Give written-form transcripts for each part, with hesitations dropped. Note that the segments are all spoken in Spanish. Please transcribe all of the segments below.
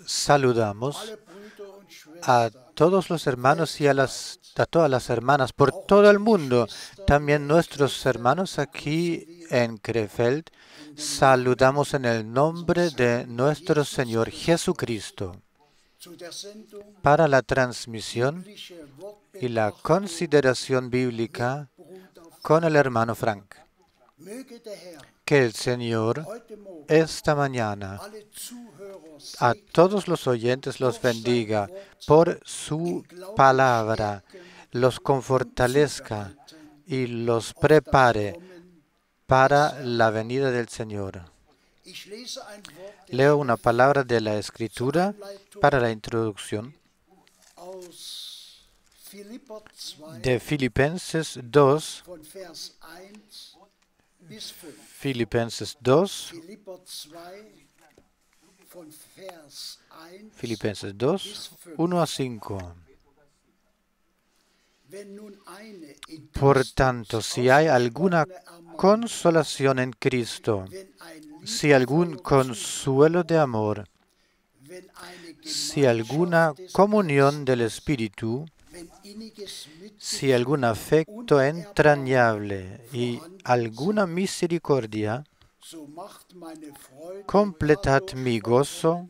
Saludamos a todos los hermanos y a todas las hermanas por todo el mundo, también nuestros hermanos aquí en Krefeld. Saludamos en el nombre de nuestro Señor Jesucristo para la transmisión y la consideración bíblica con el hermano Frank. Que el Señor esta mañana a todos los oyentes los bendiga por su palabra, los confortalezca y los prepare para la venida del Señor. Leo una palabra de la Escritura para la introducción de Filipenses 2, Filipenses 2, Filipenses 2, 1 a 5. Por tanto, si hay alguna consolación en Cristo, si algún consuelo de amor, si alguna comunión del Espíritu, si algún afecto entrañable y alguna misericordia, completad mi gozo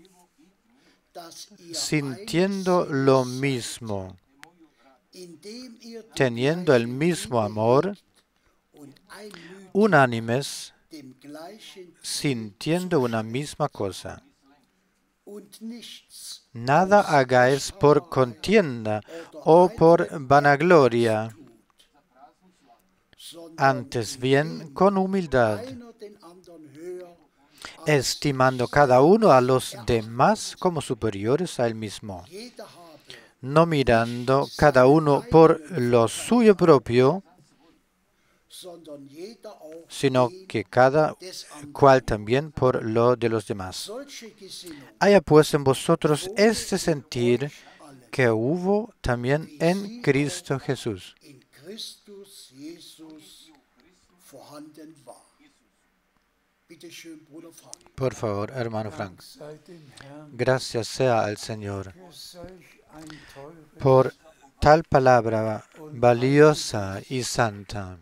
sintiendo lo mismo, teniendo el mismo amor, unánimes, sintiendo una misma cosa. Nada hagáis por contienda o por vanagloria, antes bien con humildad, estimando cada uno a los demás como superiores a él mismo, no mirando cada uno por lo suyo propio, sino que cada cual también por lo de los demás. Haya pues en vosotros este sentir que hubo también en Cristo Jesús. Por favor, hermano Frank. Gracias sea al Señor por tal palabra valiosa y santa.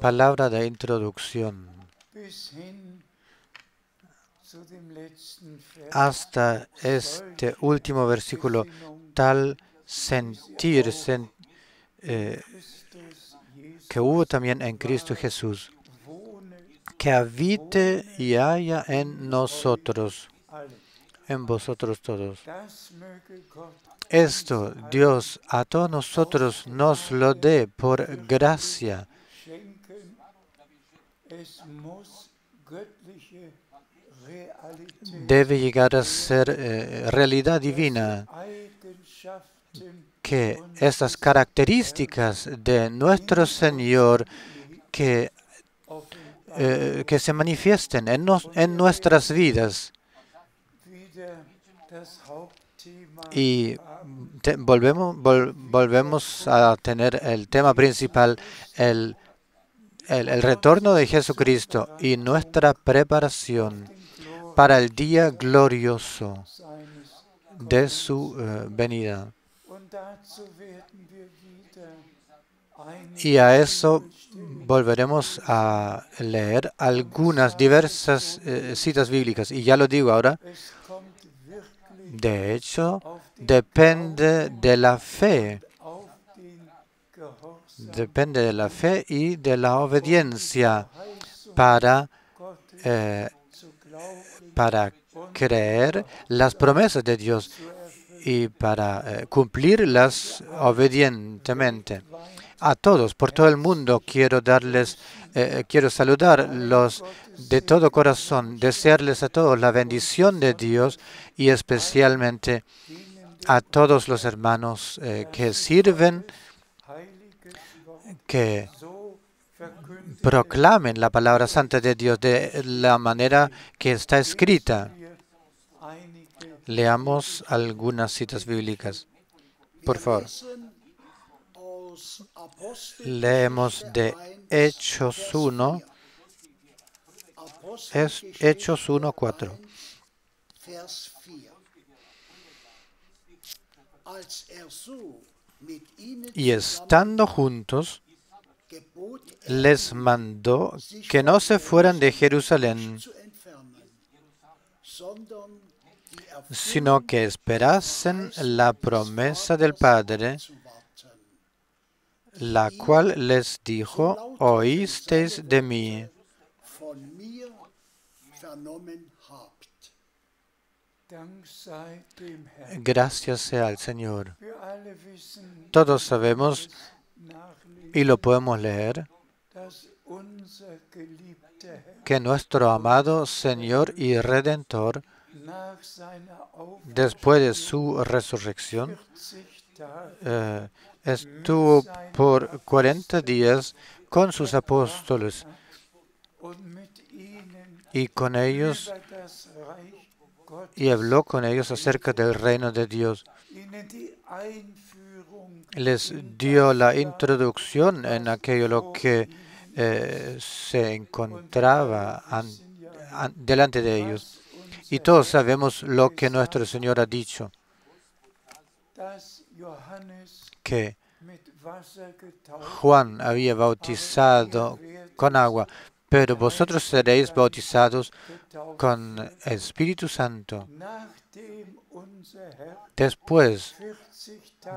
Palabra de introducción hasta este último versículo, tal sentir que hubo también en Cristo Jesús, que habite y haya en nosotros, en vosotros todos. Esto Dios a todos nosotros nos lo dé por gracia. Debe llegar a ser realidad divina, que estas características de nuestro Señor que se manifiesten en nuestras vidas. Y volvemos a tener el tema principal, el retorno de Jesucristo y nuestra preparación para el día glorioso de su venida. Y a eso volveremos a leer algunas diversas citas bíblicas. Y ya lo digo ahora, de hecho, depende de la fe. Depende de la fe y de la obediencia para creer las promesas de Dios y para cumplirlas obedientemente. A todos, por todo el mundo, quiero saludarlos de todo corazón, desearles a todos la bendición de Dios y especialmente a todos los hermanos que sirven, que proclamen la palabra santa de Dios de la manera que está escrita. Leamos algunas citas bíblicas, por favor. Leemos de Hechos 1, Hechos 1:4. Y estando juntos, les mandó que no se fueran de Jerusalén, sino que esperasen la promesa del Padre, la cual les dijo: oísteis de mí. Gracias sea al Señor. Todos sabemos, y lo podemos leer, que nuestro amado Señor y Redentor, después de su resurrección, estuvo por 40 días con sus apóstoles y con ellos, y habló con ellos acerca del reino de Dios. Les dio la introducción en aquello lo que se encontraba delante de ellos. Y todos sabemos lo que nuestro Señor ha dicho, que Juan había bautizado con agua, pero vosotros seréis bautizados con Espíritu Santo. Después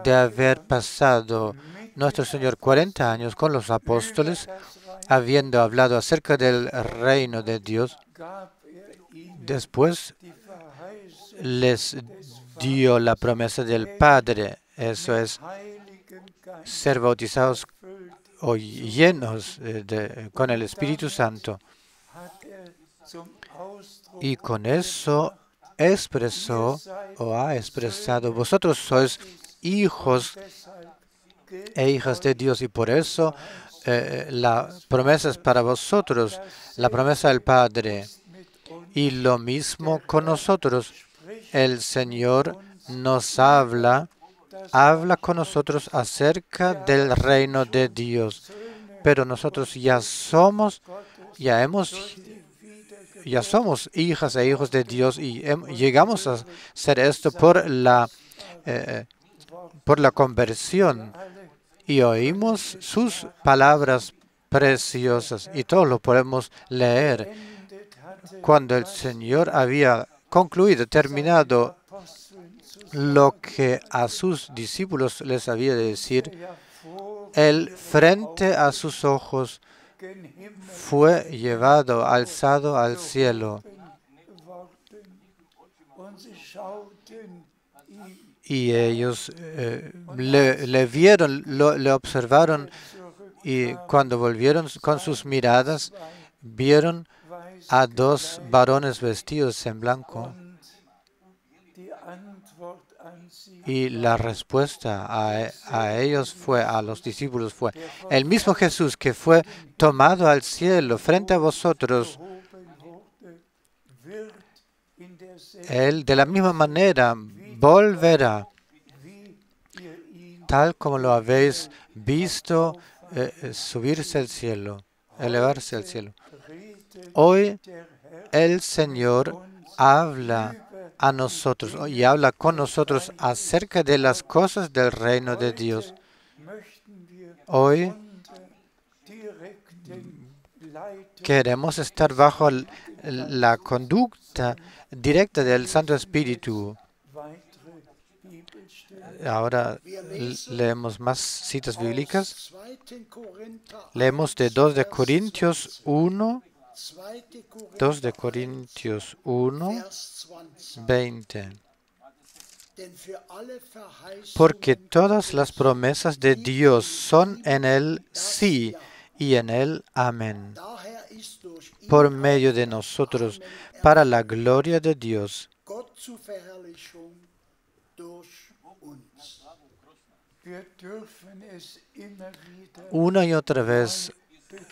de haber pasado nuestro Señor 40 años con los apóstoles, habiendo hablado acerca del reino de Dios, después les dio la promesa del Padre, eso es, ser bautizados o llenos con el Espíritu Santo. Y con eso expresó o ha expresado: vosotros sois hijos e hijas de Dios, y por eso la promesa es para vosotros, la promesa del Padre. Y lo mismo con nosotros. El Señor nos habla con nosotros acerca del reino de Dios. Pero nosotros ya somos hijas e hijos de Dios, y llegamos a ser esto por la conversión, y oímos sus palabras preciosas, y todos lo podemos leer. Cuando el Señor había terminado lo que a sus discípulos les había de decir, Él, frente a sus ojos, fue llevado, alzado al cielo. Y ellos le vieron, le observaron, y cuando volvieron con sus miradas, vieron a dos varones vestidos en blanco. Y la respuesta a ellos a los discípulos fue: el mismo Jesús que fue tomado al cielo frente a vosotros, Él de la misma manera volverá, tal como lo habéis visto subirse al cielo, elevarse al cielo. Hoy el Señor habla a nosotros y habla con nosotros acerca de las cosas del reino de Dios. Hoy queremos estar bajo la conducta directa del Santo Espíritu. Ahora leemos más citas bíblicas. Leemos de 2 de Corintios 1, 2 de Corintios 1, 20. Porque todas las promesas de Dios son en el sí y en el amén, por medio de nosotros, para la gloria de Dios. Una y otra vez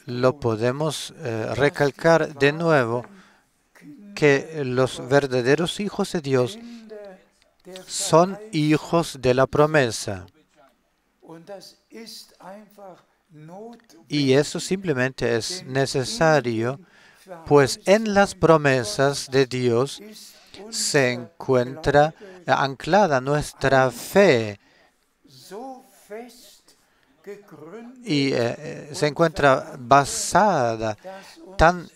lo podemos recalcar de nuevo, que los verdaderos hijos de Dios son hijos de la promesa. Y eso simplemente es necesario, pues en las promesas de Dios se encuentra anclada nuestra fe y se encuentra basada tan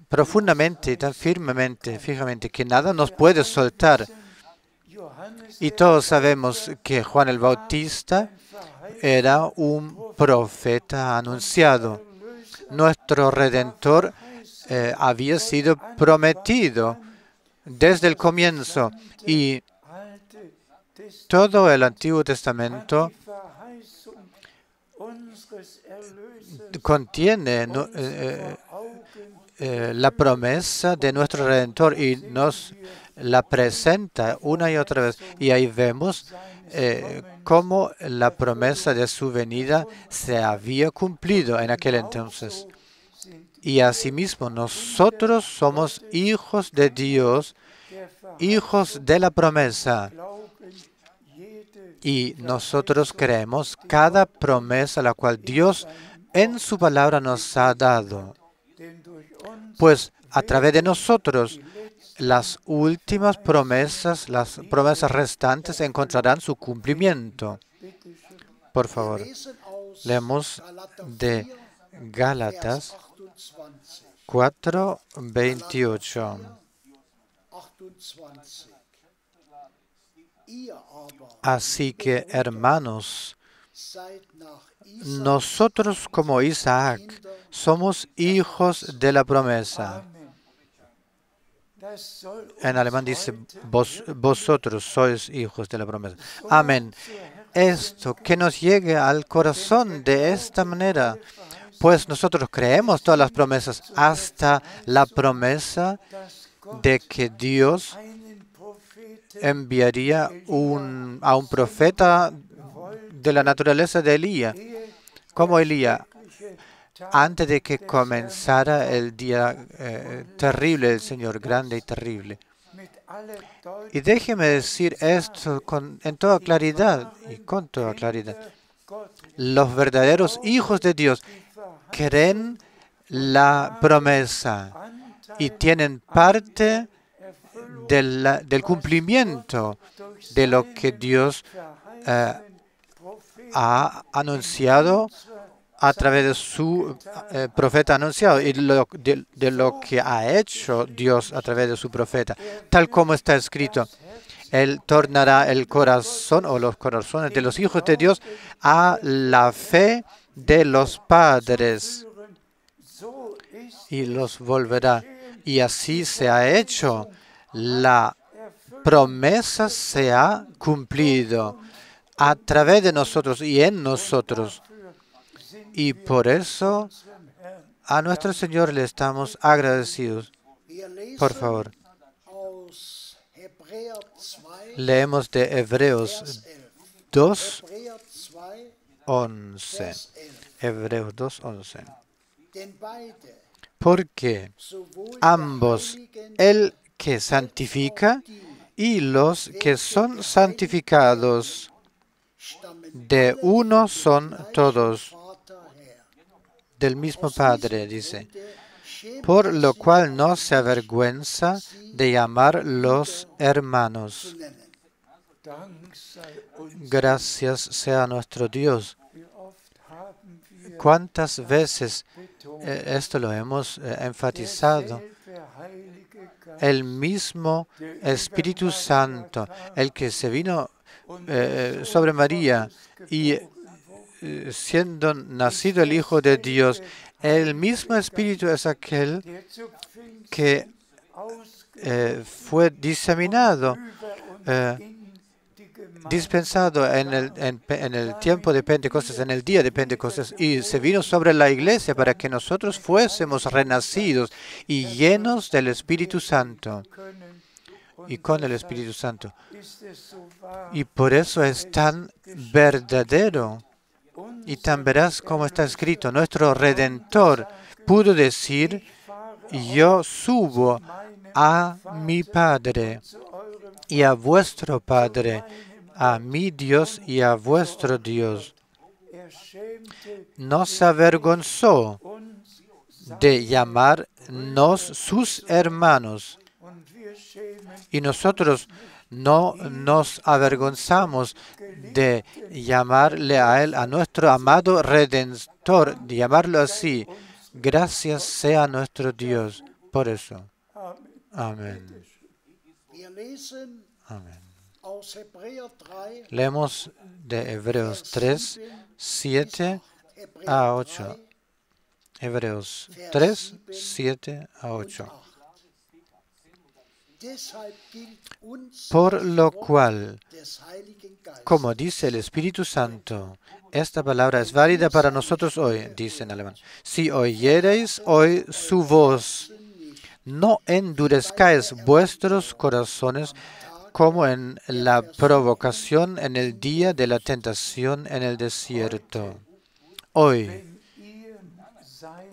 profundamente, tan fijamente, que nada nos puede soltar. Y todos sabemos que Juan el Bautista era un profeta anunciado. Nuestro Redentor había sido prometido desde el comienzo y todo el Antiguo Testamento contiene la promesa de nuestro Redentor y nos la presenta una y otra vez. Y ahí vemos cómo la promesa de su venida se había cumplido en aquel entonces. Y asimismo, nosotros somos hijos de Dios, hijos de la promesa. Y nosotros creemos cada promesa la cual Dios en su palabra nos ha dado. Pues a través de nosotros, las últimas promesas, las promesas restantes encontrarán su cumplimiento. Por favor, leemos de Gálatas 4:28. Así que, hermanos, nosotros como Isaac somos hijos de la promesa. En alemán dice, vosotros sois hijos de la promesa. Amén. Esto que nos llegue al corazón de esta manera, pues nosotros creemos todas las promesas, hasta la promesa de que Dios enviaría a un profeta de la naturaleza de Elías, como Elías, antes de que comenzara el día terrible del Señor, grande y terrible. Y déjeme decir esto en toda claridad y con toda claridad. Los verdaderos hijos de Dios creen la promesa y tienen parte del cumplimiento de lo que Dios ha anunciado a través de su profeta anunciado y de lo que ha hecho Dios a través de su profeta. Tal como está escrito, Él tornará el corazón o los corazones de los hijos de Dios a la fe de los padres y los volverá. Y así se ha hecho. La promesa se ha cumplido a través de nosotros y en nosotros. Y por eso a nuestro Señor le estamos agradecidos. Por favor, leemos de Hebreos 2:11. Hebreos 2:11. Porque ambos, el que santifica y los que son santificados, de uno son todos, del mismo Padre, dice. Por lo cual no se avergüenza de llamarlos hermanos. Gracias sea nuestro Dios. ¿Cuántas veces esto lo hemos enfatizado? El mismo Espíritu Santo, el que se vino sobre María y siendo nacido el Hijo de Dios, el mismo Espíritu es aquel que fue diseminado, dispensado en el tiempo de Pentecostés, en el día de Pentecostés, y se vino sobre la iglesia para que nosotros fuésemos renacidos y llenos del Espíritu Santo y con el Espíritu Santo. Y por eso es tan verdadero y tan veraz como está escrito. Nuestro Redentor pudo decir, yo subo a mi Padre y a vuestro Padre, a mi Dios y a vuestro Dios. No se avergonzó de llamarnos sus hermanos. Y nosotros no nos avergonzamos de llamarle a Él, a nuestro amado Redentor, de llamarlo así. Gracias sea nuestro Dios por eso. Amén. Amén. Leemos de Hebreos 3, 7 a 8. Hebreos 3, 7 a 8. Por lo cual, como dice el Espíritu Santo, esta palabra es válida para nosotros hoy, dice en alemán. Si oyereis hoy su voz, no endurezcáis vuestros corazones como en la provocación en el día de la tentación en el desierto. Hoy,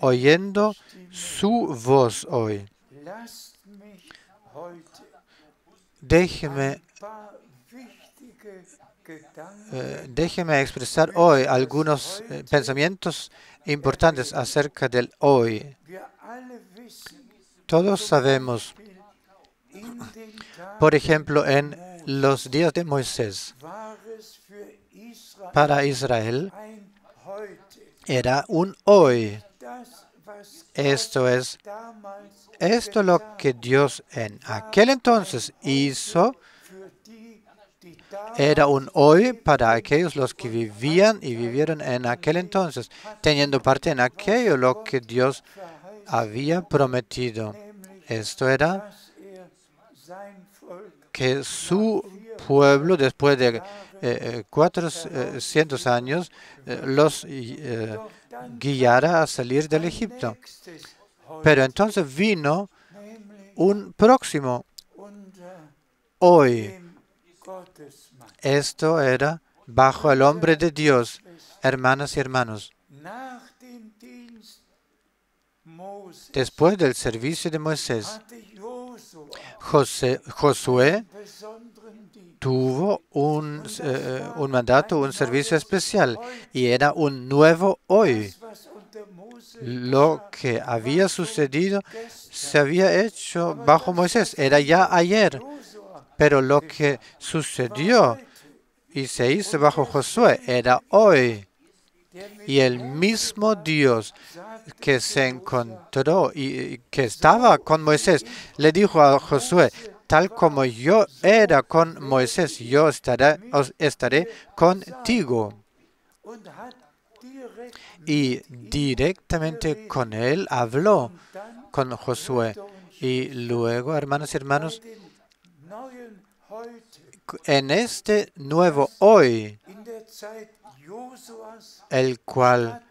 oyendo su voz hoy, déjeme expresar hoy algunos pensamientos importantes acerca del hoy. Todos sabemos, por ejemplo, en los días de Moisés, para Israel era un hoy. Esto es lo que Dios en aquel entonces hizo. Era un hoy para aquellos los que vivían y vivieron en aquel entonces, teniendo parte en aquello lo que Dios había prometido. Esto era que su pueblo, después de 400 años, los guiara a salir del Egipto. Pero entonces vino un próximo hoy. Esto era bajo el hombre de Dios, hermanas y hermanos. Después del servicio de Moisés, Josué tuvo un mandato, un servicio especial, y era un nuevo hoy. Lo que había sucedido se había hecho bajo Moisés, era ya ayer, pero lo que sucedió y se hizo bajo Josué era hoy. Y el mismo Dios que se encontró y que estaba con Moisés, le dijo a Josué: tal como yo era con Moisés, yo estaré contigo. Y directamente con él habló, con Josué. Y luego, hermanos y hermanos, en este nuevo hoy, el cual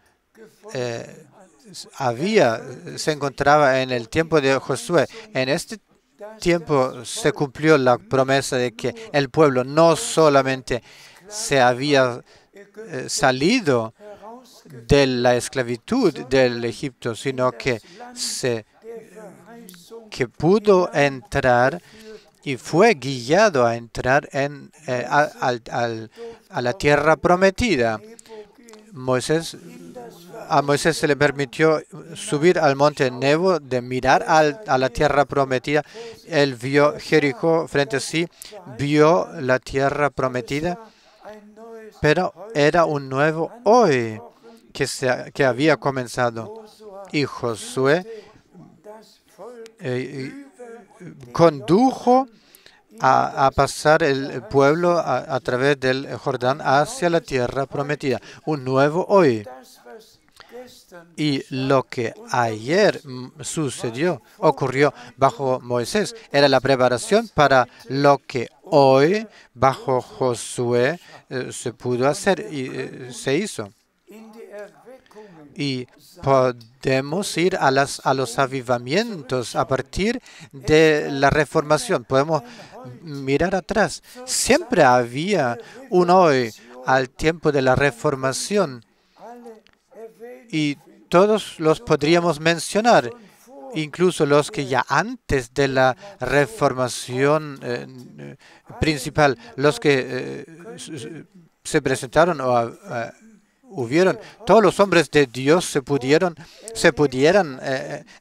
se encontraba en el tiempo de Josué, en este tiempo se cumplió la promesa de que el pueblo no solamente se había salido de la esclavitud del Egipto, sino que pudo entrar y fue guiado a entrar a la tierra prometida. A Moisés se le permitió subir al monte Nebo, de mirar a la tierra prometida. Él vio Jericó frente a sí, vio la tierra prometida, pero era un nuevo hoy que había comenzado. Y Josué condujo a pasar el pueblo a través del Jordán hacia la tierra prometida. Un nuevo hoy. Y lo que ayer ocurrió bajo Moisés, era la preparación para lo que hoy bajo Josué se pudo hacer y se hizo. Y podemos ir a los avivamientos a partir de la reformación. Podemos mirar atrás. Siempre había un hoy al tiempo de la reformación. Y todos los podríamos mencionar, incluso los que ya antes de la reformación principal, los que se presentaron o hubieron, todos los hombres de Dios se pudieran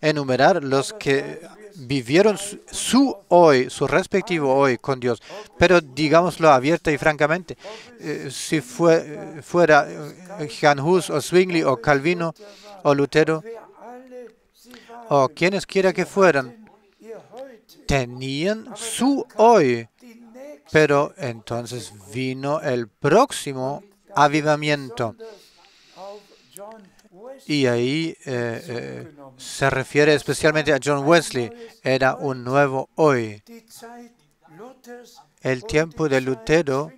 enumerar, los que vivieron su respectivo hoy con Dios. Pero digámoslo abierta y francamente, si fuera Jan Hus o Zwingli o Calvino o Lutero o quienes quiera que fueran, tenían su hoy. Pero entonces vino el próximo avivamiento. Y ahí se refiere especialmente a John Wesley. Era un nuevo hoy. El tiempo de Lutero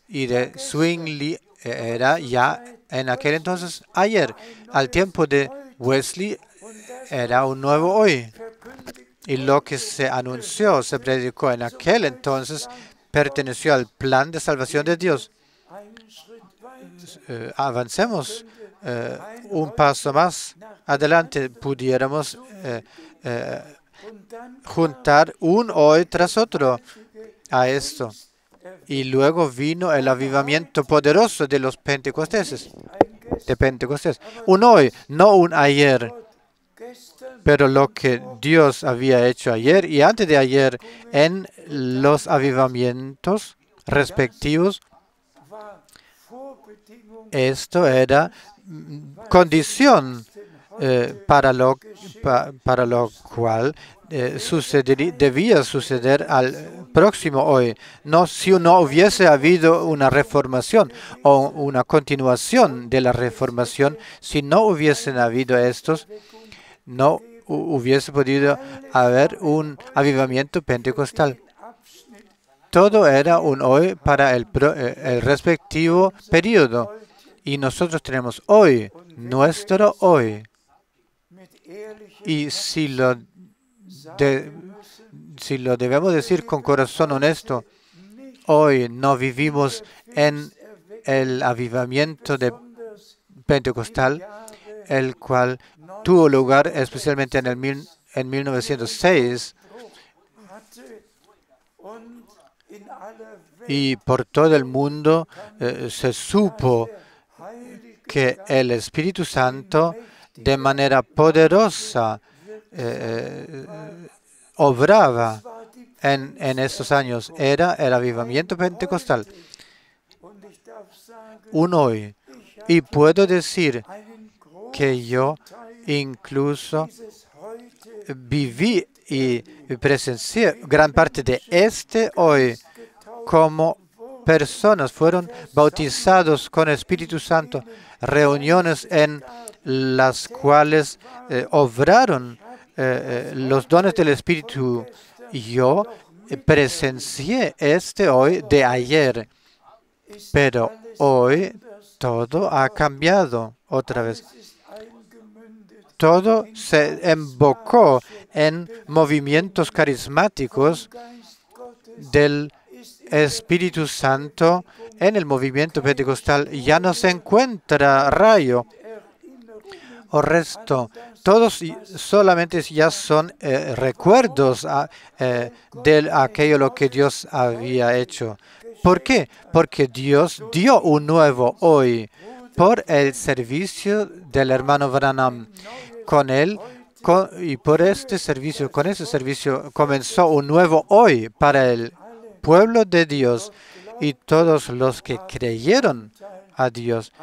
y de Zwingli era ya en aquel entonces ayer. Al tiempo de Wesley era un nuevo hoy. Y lo que se anunció, se predicó en aquel entonces, perteneció al plan de salvación de Dios. Avancemos un paso más adelante, pudiéramos juntar un hoy tras otro a esto. Y luego vino el avivamiento poderoso de los Pentecostés. Un hoy, no un ayer. Pero lo que Dios había hecho ayer y antes de ayer en los avivamientos respectivos, esto era condición para lo cual debía suceder al próximo hoy. No, si no hubiese habido una reformación o una continuación de la reformación, si no hubiesen habido estos, no hubiese podido haber un avivamiento pentecostal. Todo era un hoy para el respectivo periodo. Y nosotros tenemos hoy, nuestro hoy. Y si lo debemos decir con corazón honesto, hoy no vivimos en el avivamiento de pentecostal, el cual tuvo lugar especialmente en 1906 y por todo el mundo se supo que el Espíritu Santo de manera poderosa obraba en estos años. Era el avivamiento pentecostal. Un hoy. Y puedo decir que yo incluso viví y presencié gran parte de este hoy como personas fueron bautizados con Espíritu Santo, reuniones en las cuales obraron los dones del Espíritu. Yo presencié este hoy de ayer, pero hoy todo ha cambiado otra vez. Todo se embocó en movimientos carismáticos del Espíritu Santo. En el movimiento pentecostal ya no se encuentra rayo o resto. Todos solamente ya son recuerdos de aquello lo que Dios había hecho. ¿Por qué? Porque Dios dio un nuevo hoy por el servicio del hermano Branham. Con él y por este servicio, con ese servicio comenzó un nuevo hoy para el pueblo de Dios, y todos los que creyeron a Dios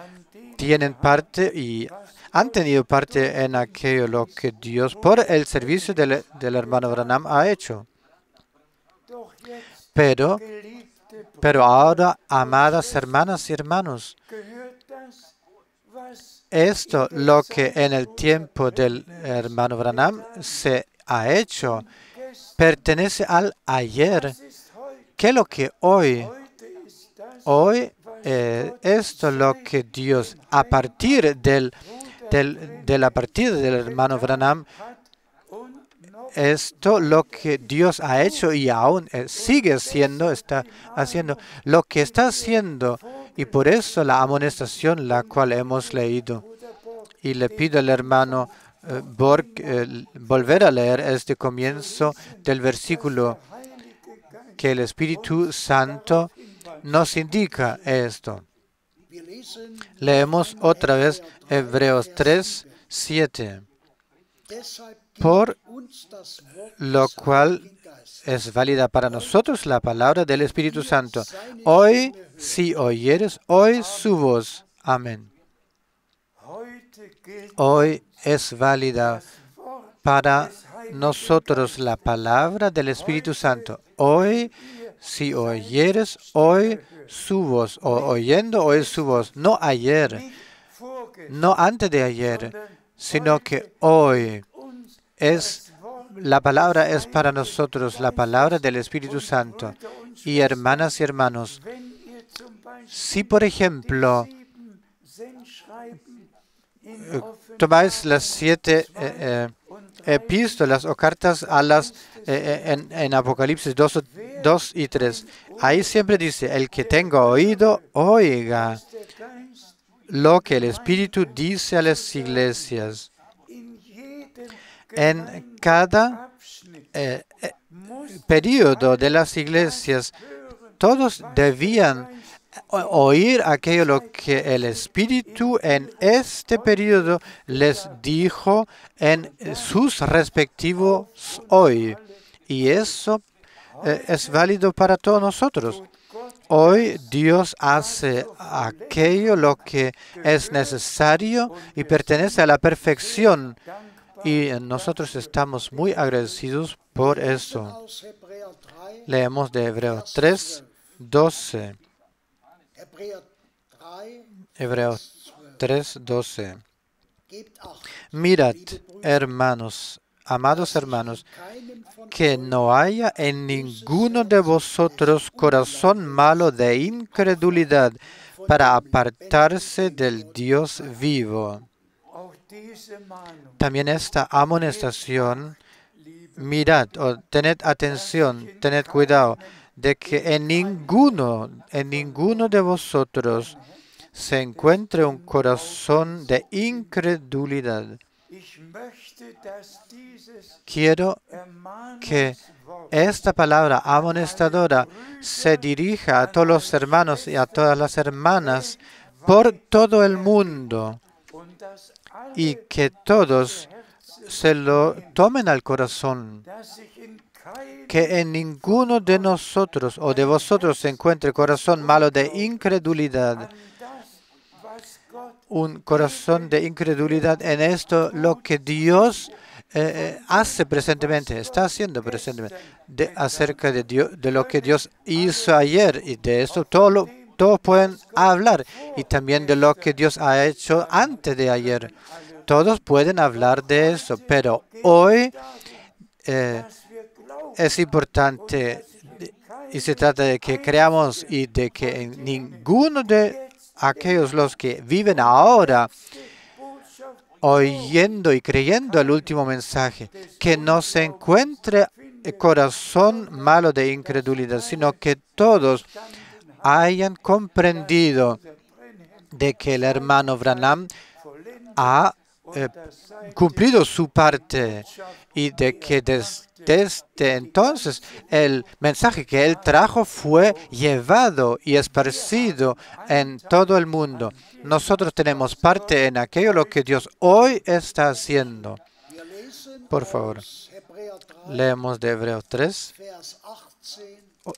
tienen parte y han tenido parte en aquello lo que Dios por el servicio del hermano Branham ha hecho. Pero ahora, amadas hermanas y hermanos, esto, lo que en el tiempo del hermano Branham se ha hecho, pertenece al ayer. ¿Qué es lo que hoy? Hoy, esto lo que Dios, a partir de la partida del hermano Branham, esto lo que Dios ha hecho y aún sigue haciendo, está haciendo, lo que está haciendo. Y por eso la amonestación la cual hemos leído. Y le pido al hermano Borg volver a leer este comienzo del versículo, que el Espíritu Santo nos indica esto. Leemos otra vez Hebreos 3, 7. por lo cual es válida para nosotros la palabra del Espíritu Santo. Hoy, si oyeres, hoy su voz. Amén. Hoy es válida para nosotros la palabra del Espíritu Santo. Hoy, si oyeres, hoy su voz. O oyendo, hoy su voz. No ayer, no antes de ayer, sino que hoy es la palabra es para nosotros la palabra del Espíritu Santo. Y hermanas y hermanos, si por ejemplo tomáis las 7 epístolas o cartas a las en Apocalipsis 2 y 3, ahí siempre dice, el que tenga oído, oiga lo que el Espíritu dice a las iglesias. En cada periodo de las iglesias, todos debían oír aquello lo que el Espíritu en este periodo les dijo en sus respectivos hoy. Y eso es válido para todos nosotros. Hoy Dios hace aquello lo que es necesario y pertenece a la perfección. Y nosotros estamos muy agradecidos por eso. Leemos de Hebreos 3, 12. Hebreos 3, 12. Mirad, hermanos, amados hermanos, que no haya en ninguno de vosotros corazón malo de incredulidad para apartarse del Dios vivo. También esta amonestación, mirad o tened atención, tened cuidado de que en ninguno de vosotros se encuentre un corazón de incredulidad. Quiero que esta palabra amonestadora se dirija a todos los hermanos y a todas las hermanas por todo el mundo y que todos se lo tomen al corazón. Que en ninguno de nosotros o de vosotros se encuentre corazón malo de incredulidad. Un corazón de incredulidad en esto, lo que Dios hace presentemente, está haciendo presentemente, acerca de Dios, de lo que Dios hizo ayer, y de eso todos pueden hablar, y también de lo que Dios ha hecho antes de ayer. Todos pueden hablar de eso, pero hoy es importante y se trata de que creamos y de que en ninguno de aquellos los que viven ahora oyendo y creyendo el último mensaje, que no se encuentre corazón malo de incredulidad, sino que todos hayan comprendido de que el hermano Branham ha cumplido su parte y de que desde entonces el mensaje que él trajo fue llevado y esparcido en todo el mundo. Nosotros tenemos parte en aquello lo que Dios hoy está haciendo. Por favor, leemos de Hebreos 3,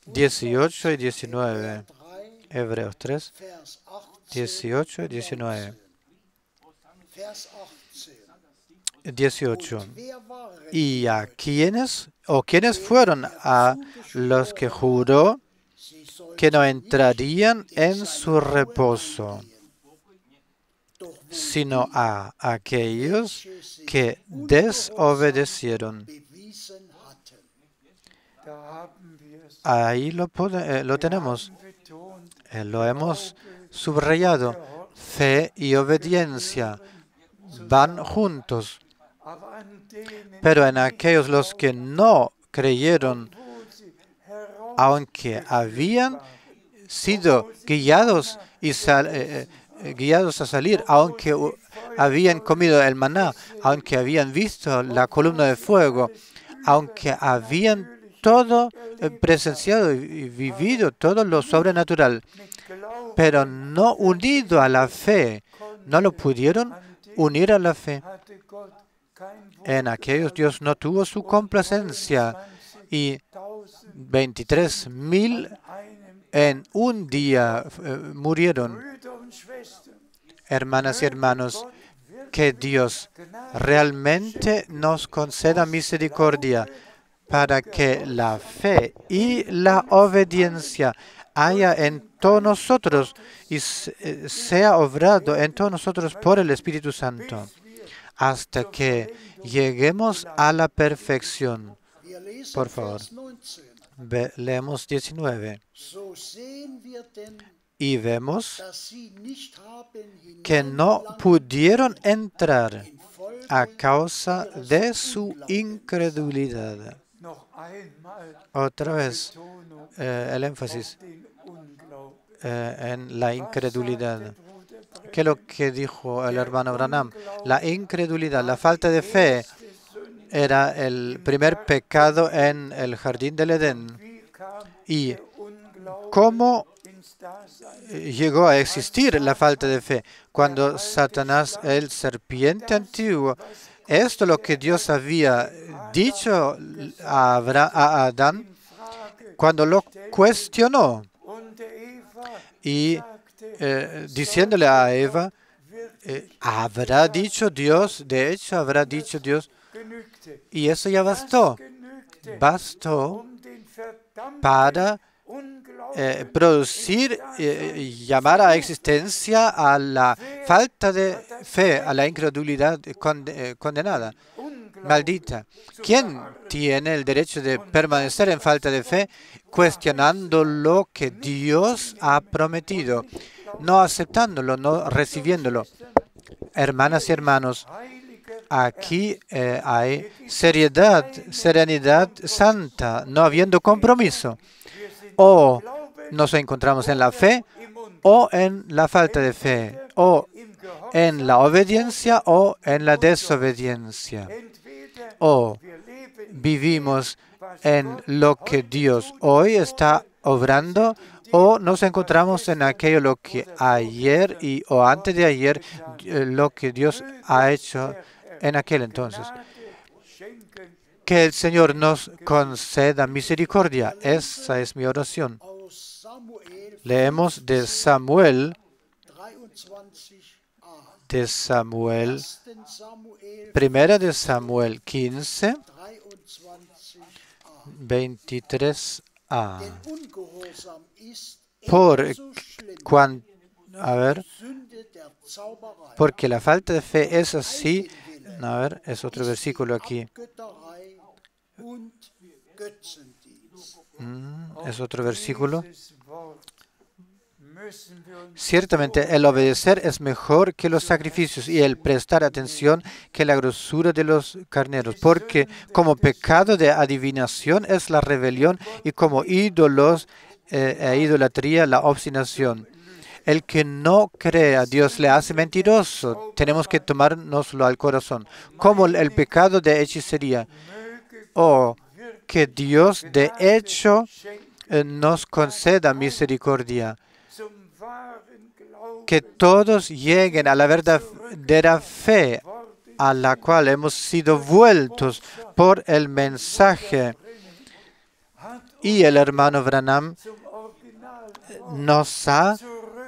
18 y 19. Hebreos 3, 18 y 19. 18. ¿Y a quiénes fueron a los que juró que no entrarían en su reposo, sino a aquellos que desobedecieron? Ahí lo tenemos. Lo hemos subrayado. Fe y obediencia van juntos. Pero en aquellos los que no creyeron, aunque habían sido guiados a salir, aunque habían comido el maná, aunque habían visto la columna de fuego, aunque habían todo presenciado y vivido todo lo sobrenatural, pero no unido a la fe, no lo pudieron unir a la fe. En aquellos Dios no tuvo su complacencia y 23,000 en un día murieron. Hermanas y hermanos, que Dios realmente nos conceda misericordia para que la fe y la obediencia haya en todos nosotros y sea obrado en todos nosotros por el Espíritu Santo, hasta que lleguemos a la perfección. Por favor, leemos 19. Y vemos que no pudieron entrar a causa de su incredulidad. Otra vez el énfasis en la incredulidad. ¿Qué es lo que dijo el hermano Branham? La incredulidad, la falta de fe, era el primer pecado en el jardín del Edén. ¿Y cómo llegó a existir la falta de fe? Cuando Satanás, el serpiente antiguo, esto es lo que Dios había dicho a Adán, cuando lo cuestionó y diciéndole a Eva, habrá dicho Dios, de hecho habrá dicho Dios, y eso ya bastó para producir, llamar a existencia a la falta de fe, a la incredulidad condenada, maldita. ¿Quién tiene el derecho de permanecer en falta de fe cuestionando lo que Dios ha prometido, no aceptándolo, no recibiéndolo? Hermanas y hermanos, aquí hay seriedad, serenidad santa, no habiendo compromiso. O nos encontramos en la fe o en la falta de fe, o en la obediencia o en la desobediencia. O vivimos en lo que Dios hoy está obrando, o nos encontramos en aquello lo que ayer o antes de ayer, lo que Dios ha hecho en aquel entonces. Que el Señor nos conceda misericordia. Esa es mi oración. Leemos de Samuel, primera de Samuel 15, 23a. Porque la falta de fe es así. A ver, es otro versículo aquí. Es otro versículo. Ciertamente el obedecer es mejor que los sacrificios y el prestar atención que la grosura de los carneros, porque como pecado de adivinación es la rebelión y como ídolos e idolatría la obstinación. El que no cree a Dios le hace mentiroso. Tenemos que tomárnoslo al corazón. Como el pecado de hechicería. O que Dios de hecho nos conceda misericordia. Que todos lleguen a la verdadera fe a la cual hemos sido vueltos por el mensaje. Y el hermano Branham nos ha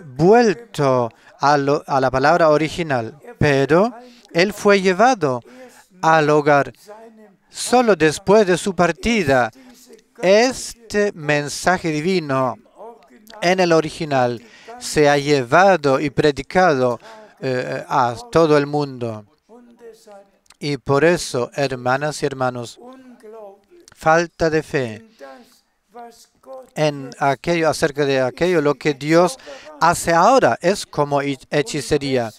vuelto a la palabra original, pero él fue llevado al hogar solo después de su partida. Este mensaje divino en el original se ha llevado y predicado a todo el mundo. Y por eso, hermanas y hermanos, falta de fe en aquello, acerca de aquello, lo que Dios hace ahora es como hechicería.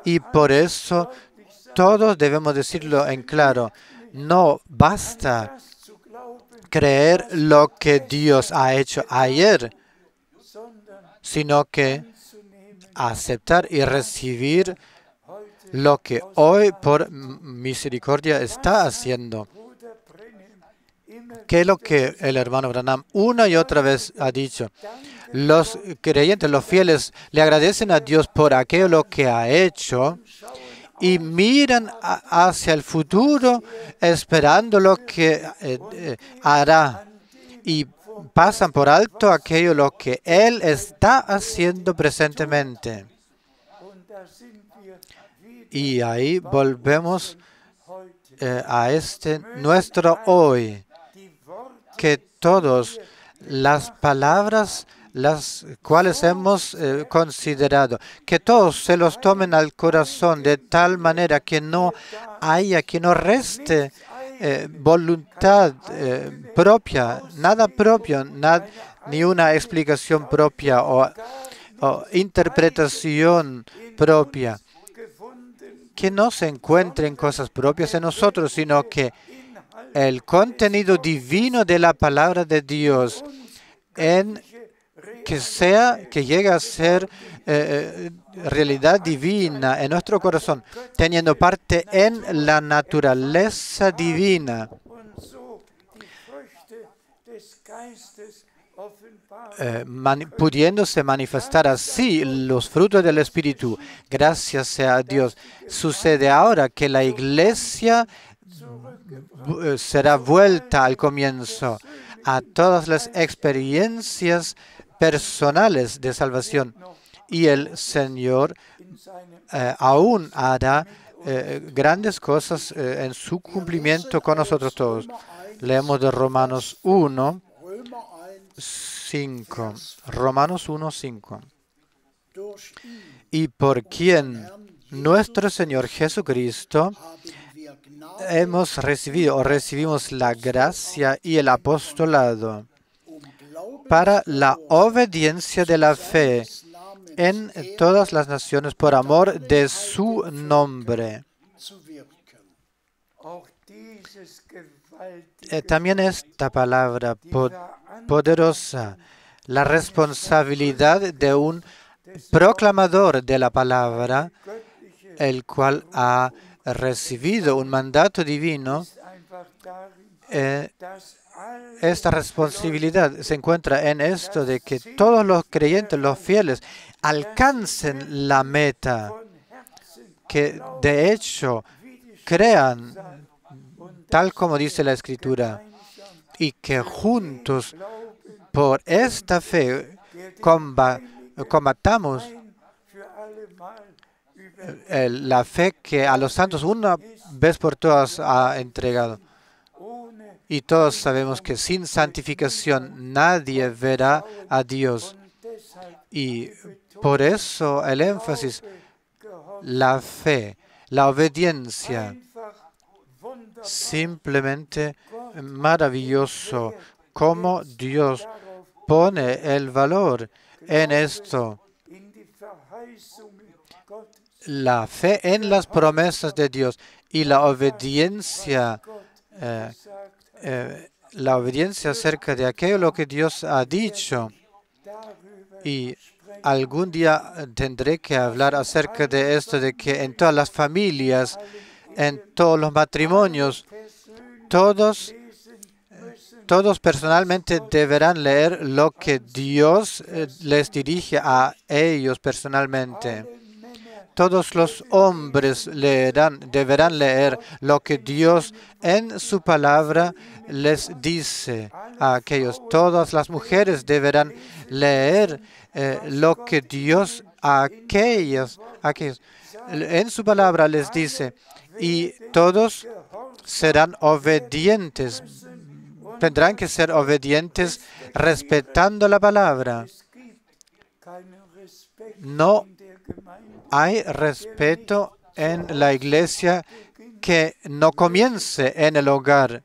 Y por eso todos debemos decirlo en claro. No basta creer lo que Dios ha hecho ayer, sino que aceptar y recibir lo que hoy por misericordia está haciendo. ¿Qué es lo que el hermano Branham una y otra vez ha dicho? Los creyentes, los fieles, le agradecen a Dios por aquello lo que ha hecho y miran hacia el futuro esperando lo que hará y pasan por alto aquello lo que Él está haciendo presentemente. Y ahí volvemos a nuestro hoy, que todas las palabras las cuales hemos considerado, que todos se los tomen al corazón de tal manera que no reste voluntad propia, nada propio, ni una explicación propia o interpretación propia, que no se encuentren cosas propias en nosotros, sino que el contenido divino de la palabra de Dios que llegue a ser realidad divina en nuestro corazón, teniendo parte en la naturaleza divina, pudiéndose manifestar así los frutos del Espíritu. Gracias sea a Dios. Sucede ahora que la iglesia será vuelta al comienzo, a todas las experiencias personales de salvación. Y el Señor aún hará grandes cosas en su cumplimiento con nosotros todos. Leemos de Romanos 1, 5. Romanos 1, 5. Y por quien nuestro Señor Jesucristo hemos recibido o recibimos la gracia y el apostolado para la obediencia de la fe en todas las naciones por amor de su nombre. También esta palabra poderosa, la responsabilidad de un proclamador de la palabra, el cual ha recibido un mandato divino. Esta responsabilidad se encuentra en esto de que todos los creyentes, los fieles, alcancen la meta, que de hecho crean tal como dice la Escritura, y que juntos por esta fe combatamos la fe que a los santos una vez por todas ha entregado. Y todos sabemos que sin santificación nadie verá a Dios. Y por eso el énfasis, la fe, la obediencia, simplemente maravilloso cómo Dios pone el valor en esto. La fe en las promesas de Dios y la obediencia acerca de aquello lo que Dios ha dicho. Y algún día tendré que hablar acerca de esto, de que en todas las familias, en todos los matrimonios, todos personalmente deberán leer lo que Dios les dirige a ellos personalmente. Todos los hombres deberán leer lo que Dios en su palabra les dice a aquellos. Todas las mujeres deberán leer lo que Dios a aquellos en su palabra les dice. Y todos serán obedientes. Tendrán que ser obedientes respetando la palabra. No hay respeto en la iglesia que no comience en el hogar.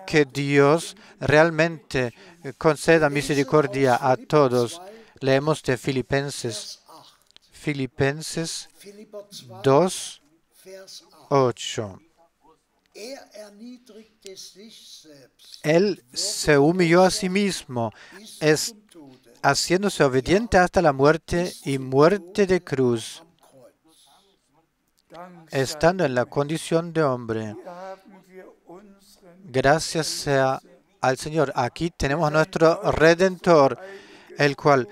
Que Dios realmente conceda misericordia a todos. Leemos de Filipenses 2, 8. Él se humilló a sí mismo, haciéndose obediente hasta la muerte y muerte de cruz, estando en la condición de hombre. Gracias sea al Señor. Aquí tenemos a nuestro Redentor, el cual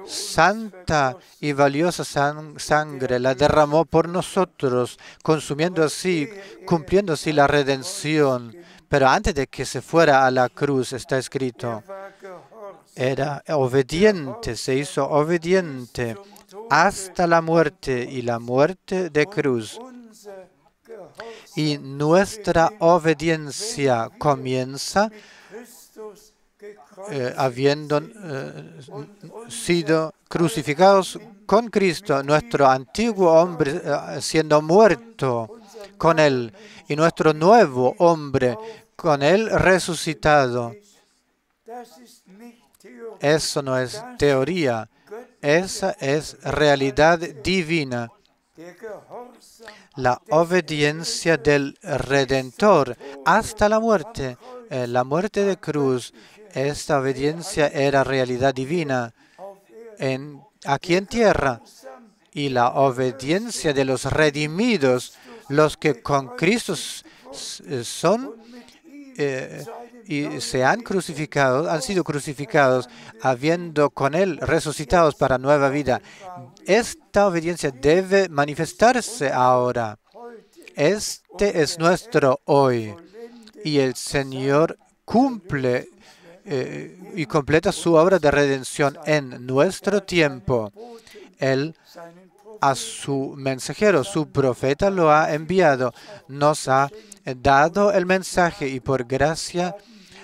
santa y valiosa sangre la derramó por nosotros, cumpliendo así la redención. Pero antes de que se fuera a la cruz, está escrito, era obediente, se hizo obediente hasta la muerte y la muerte de cruz. Y nuestra obediencia comienza habiendo sido crucificados con Cristo, nuestro antiguo hombre siendo muerto con Él y nuestro nuevo hombre con Él resucitado. Eso no es teoría, esa es realidad divina. La obediencia del Redentor hasta la muerte de cruz. Esta obediencia era realidad divina aquí en tierra. Y la obediencia de los redimidos, los que con Cristo son y se han crucificado, han sido crucificados, habiendo con Él resucitados para nueva vida. Esta obediencia debe manifestarse ahora. Este es nuestro hoy. Y el Señor cumple y completa su obra de redención en nuestro tiempo. Él a su mensajero, su profeta, lo ha enviado, nos ha dado el mensaje y por gracia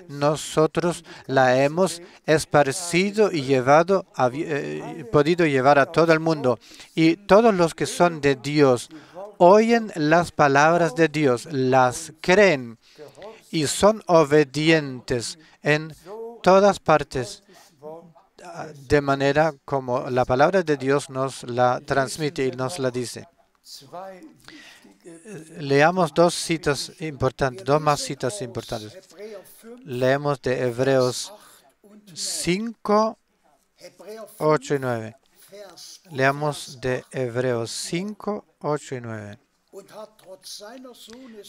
nosotros la hemos esparcido y podido llevar a todo el mundo. Y todos los que son de Dios oyen las palabras de Dios, las creen y son obedientes en todas partes, de manera como la palabra de Dios nos la transmite y nos la dice. Leamos dos más citas importantes. Leemos de Hebreos 5, 8 y 9. Leamos de Hebreos 5, 8 y 9.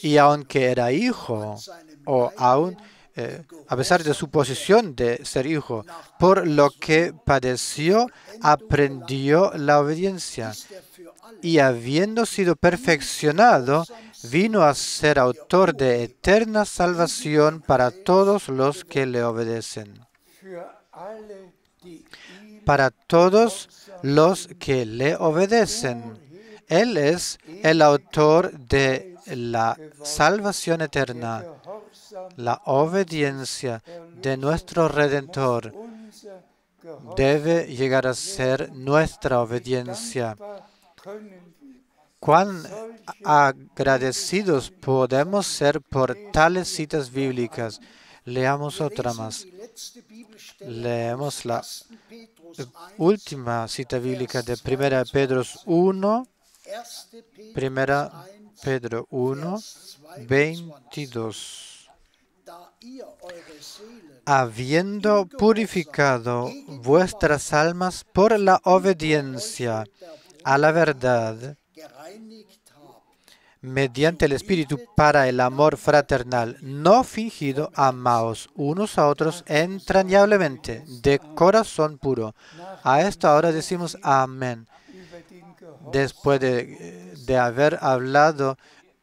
Y aunque era hijo, o aún a pesar de su posición de ser hijo, por lo que padeció, aprendió la obediencia. Y habiendo sido perfeccionado, vino a ser autor de eterna salvación para todos los que le obedecen. Para todos los que le obedecen. Él es el autor de la salvación eterna, la obediencia de nuestro Redentor. Debe llegar a ser nuestra obediencia. Cuán agradecidos podemos ser por tales citas bíblicas. Leamos otra más. Leemos la última cita bíblica de 1 Pedro 1, 1 Pedro 1, 22. Habiendo purificado vuestras almas por la obediencia a la verdad, mediante el Espíritu para el amor fraternal, no fingido, amaos unos a otros entrañablemente, de corazón puro. A esto ahora decimos amén. Después de haber hablado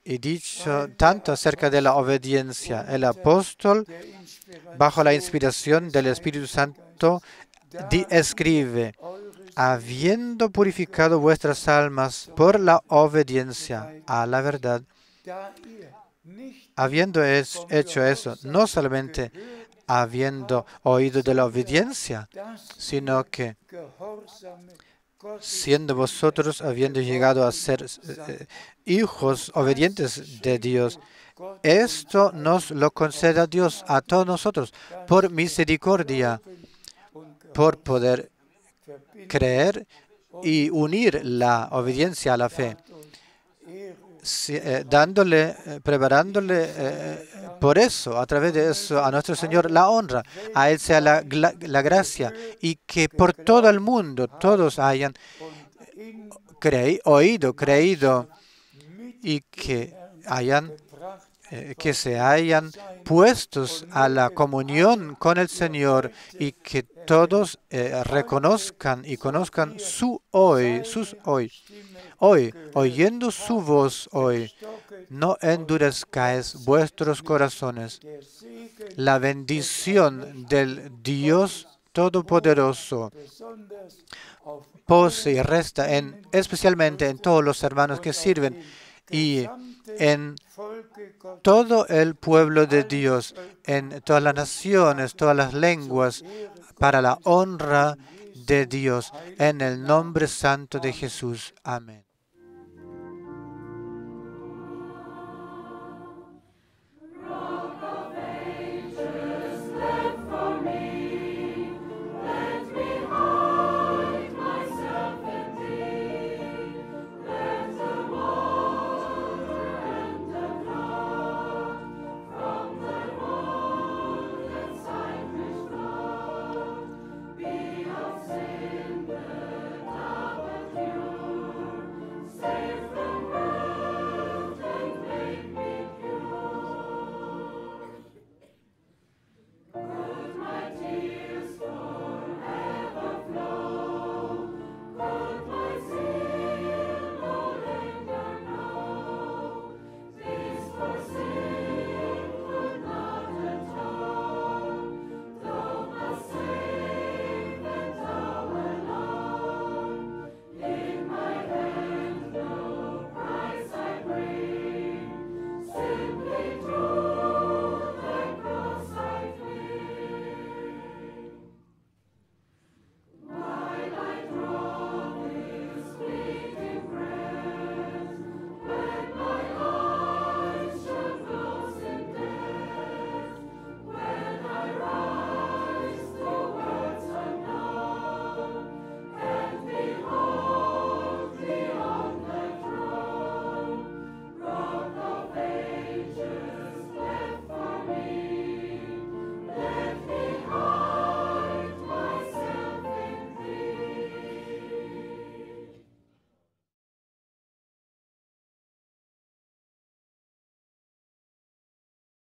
y dicho tanto acerca de la obediencia, el apóstol, bajo la inspiración del Espíritu Santo, escribe: habiendo purificado vuestras almas por la obediencia a la verdad, habiendo hecho eso, no solamente habiendo oído de la obediencia, sino que siendo vosotros, habiendo llegado a ser hijos obedientes de Dios, esto nos lo concede a Dios, a todos nosotros, por misericordia, por poder creer y unir la obediencia a la fe, preparándole por eso, a través de eso, a nuestro Señor la honra, a Él sea la gracia, y que por todo el mundo todos hayan creído y que hayan que se hayan puestos a la comunión con el Señor y que todos reconozcan y conozcan sus hoy, oyendo su voz hoy. No endurezcáis vuestros corazones. La bendición del Dios Todopoderoso pose y resta especialmente en todos los hermanos que sirven y en todo el pueblo de Dios, en todas las naciones, todas las lenguas, para la honra de Dios, en el nombre santo de Jesús. Amén.